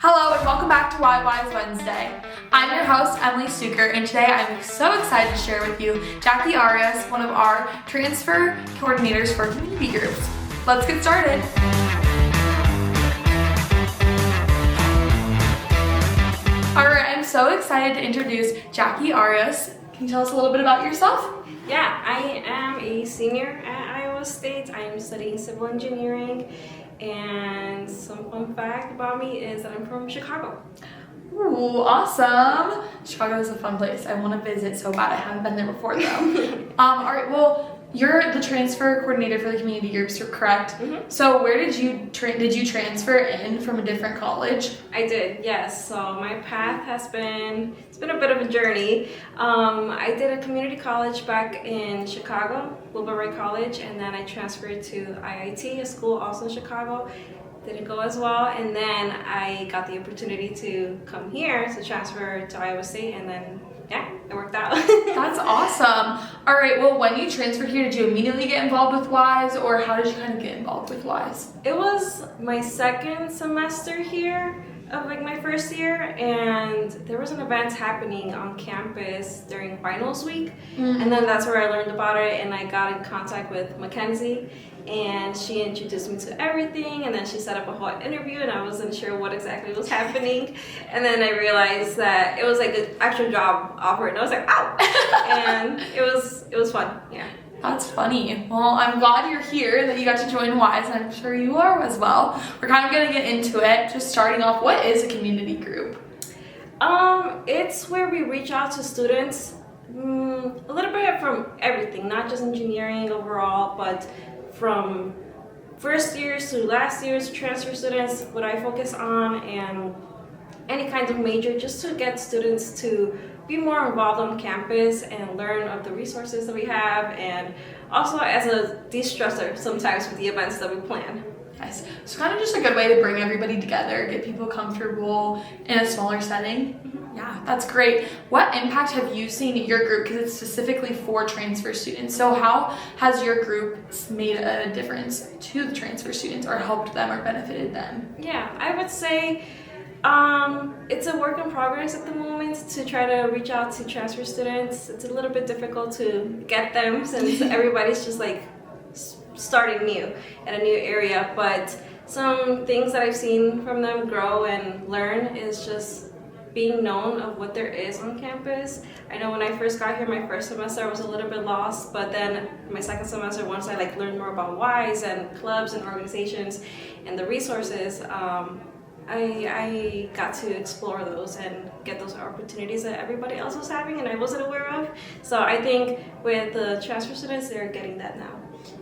Hello and welcome back to WiSE Wednesday. I'm your host, Emily Stuker, and today I'm so excited to share with you Jackie Arias, one of our transfer coordinators for community groups. Let's get started. Alright, I'm so excited to introduce Jackie Arias. Can you tell us a little bit about yourself? Yeah, I am a senior at Iowa State. I am studying civil engineering, and some fun fact about me is that I'm from Chicago. Ooh, awesome. Chicago is a fun place. I want to visit so bad. I haven't been there before though. Alright, well, you're the transfer coordinator for the community groups, you're correct? Mm-hmm. So where did you transfer in from a different college? I did, yes. So my path has been, it's been a bit of a journey. I did a community college back in Chicago, Wilbur College, and then I transferred to IIT, a school also in Chicago. Didn't go as well, and then I got the opportunity to come here to transfer to Iowa State, and then yeah, it worked out. That's awesome. All right, well, when you transferred here, did you immediately get involved with WiSE, or how did you kind of get involved with WiSE? It was my second semester here of like my first year, and there was an event happening on campus during finals week, and then that's where I learned about it, and I got in contact with Mackenzie, and she introduced me to everything, and then she set up a whole interview, and I wasn't sure what exactly was happening, and then I realized that it was like an actual job offer, and I was like, ow! And it was fun, yeah. That's funny. Well, I'm glad you're here, that you got to join WiSE, and I'm sure you are as well. We're kind of going to get into it. Just starting off, what is a community group? It's where we reach out to students, a little bit from everything, not just engineering overall, but from first years to last year's transfer students, what I focus on, and any kind of major, just to get students to be more involved on campus and learn of the resources that we have, and also as a de-stressor sometimes with the events that we plan. Nice. So kind of just a good way to bring everybody together, get people comfortable in a smaller setting. Yeah, that's great. What impact have you seen in your group, because it's specifically for transfer students? So how has your group made a difference to the transfer students, or helped them or benefited them? Yeah, I would say it's a work in progress at the moment to try to reach out to transfer students. It's a little bit difficult to get them since everybody's just like starting new in a new area, but some things that I've seen from them grow and learn is just being known of what there is on campus. I know when I first got here, my first semester, I was a little bit lost, but then my second semester, once I like learned more about WiSE and clubs and organizations and the resources, I got to explore those and get those opportunities that everybody else was having and I wasn't aware of. So I think with the transfer students, they're getting that now.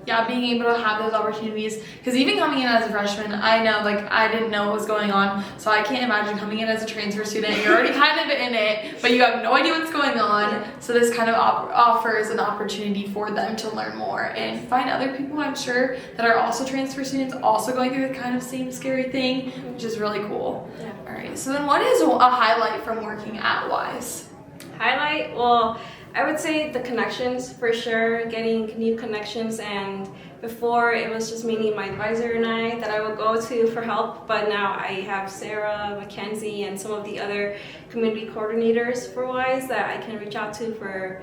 Yeah, being able to have those opportunities, because even coming in as a freshman, I know, like, I didn't know what was going on, so I can't imagine coming in as a transfer student. You're already kind of in it, but you have no idea what's going on, so this kind of offers an opportunity for them to learn more and find other people, I'm sure, that are also transfer students, also going through the kind of same scary thing, which is really cool. Yeah. All right, so then what is a highlight from working at WiSE? Highlight? Well, I would say the connections for sure, getting new connections, and before it was just mainly my advisor and I that I would go to for help, but now I have Sarah, Mackenzie, and some of the other community coordinators for WiSE that I can reach out to for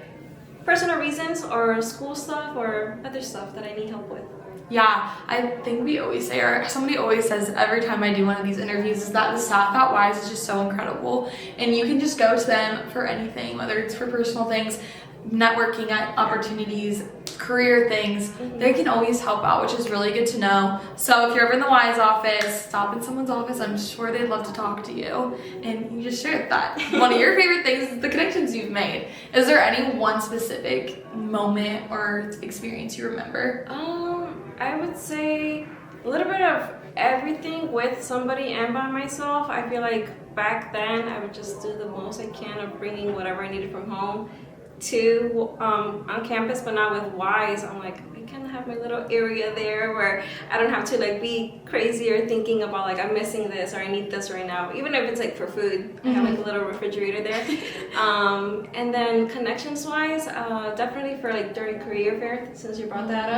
personal reasons or school stuff or other stuff that I need help with. Yeah, I think we always say, or somebody always says every time I do one of these interviews, is that the staff at WiSE is just so incredible, and you can just go to them for anything, whether it's for personal things, networking opportunities, career things. They can always help out, which is really good to know. So if you're ever in the WiSE office, stop in someone's office. I'm sure they'd love to talk to you, and you just share that. One of your favorite things is the connections you've made. Is there any one specific moment or experience you remember? I would say a little bit of everything with somebody and by myself. I feel like back then I would just do the most I can of bringing whatever I needed from home to on campus, but now with WiSE, I'm like, I can have my little area there where I don't have to like be crazy or thinking about like I'm missing this or I need this right now, even if it's like for food. I have like a little refrigerator there. And then connections wise, definitely for like during career fair, since you brought that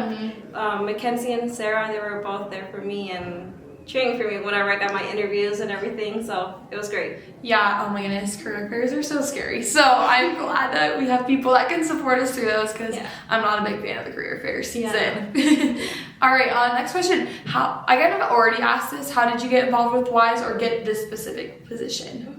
up, Mackenzie and Sarah, they were both there for me, and cheering for me whenever I got my interviews and everything. So it was great. Yeah, oh my goodness, career fairs are so scary. So I'm glad that we have people that can support us through those because I'm not a big fan of the career fair season. Yeah. All right, next question. I kind of already asked this. How did you get involved with WiSE or get this specific position?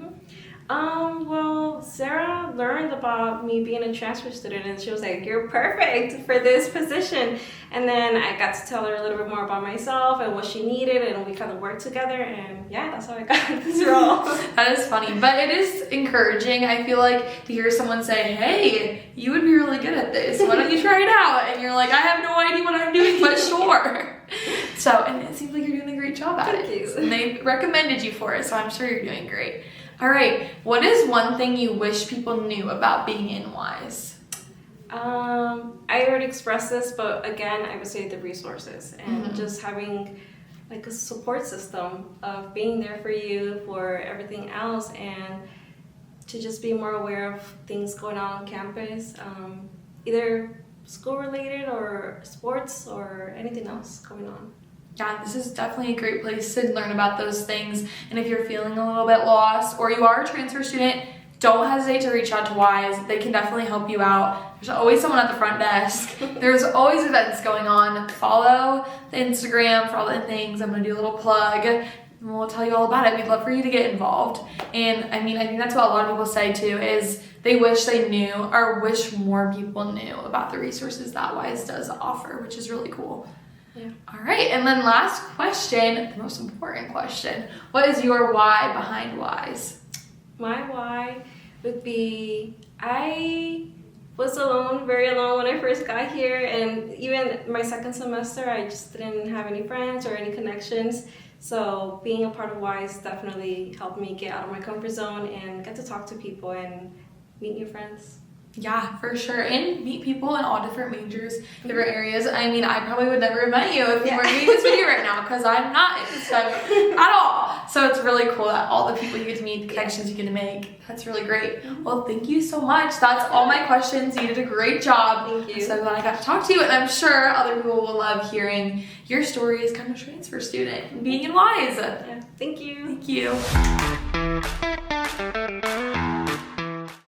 Well, Sarah learned about me being a transfer student and she was like, you're perfect for this position. And then I got to tell her a little bit more about myself and what she needed, and we kind of worked together, and yeah, that's how I got this role. That is funny, but it is encouraging. I feel like to hear someone say, hey, you would be really good at this. Why don't you try it out? And you're like, I have no idea what I'm doing, but sure. So, and it seems like you're doing a great job at it. And they recommended you for it, so I'm sure you're doing great. All right, what is one thing you wish people knew about being in WiSE? I already expressed this, but again, I would say the resources and just having like a support system of being there for you for everything else, and to just be more aware of things going on campus, either school related or sports or anything else going on. Yeah, this is definitely a great place to learn about those things. And if you're feeling a little bit lost or you are a transfer student, don't hesitate to reach out to WiSE. They can definitely help you out. There's always someone at the front desk. There's always events going on. Follow the Instagram for all the things. I'm going to do a little plug and we'll tell you all about it. We'd love for you to get involved. And I mean, I think that's what a lot of people say too, is they wish they knew or wish more people knew about the resources that WiSE does offer, which is really cool. Yeah. All right, and then last question, the most important question. What is your why behind WiSE? My why would be, I was alone, very alone when I first got here, and even my second semester, I just didn't have any friends or any connections. So being a part of WiSE definitely helped me get out of my comfort zone and get to talk to people and meet new friends. Yeah, for sure. And meet people in all different majors, different areas. I mean, I probably would never have met you if you weren't doing this video right now because I'm not in STEM at all. So it's really cool that all the people you get to meet, the connections you get to make. That's really great. Well, thank you so much. That's all my questions. You did a great job. Thank you. I'm so glad I got to talk to you. And I'm sure other people will love hearing your story as kind of a transfer student and being in WiSE. Yeah, thank you. Thank you.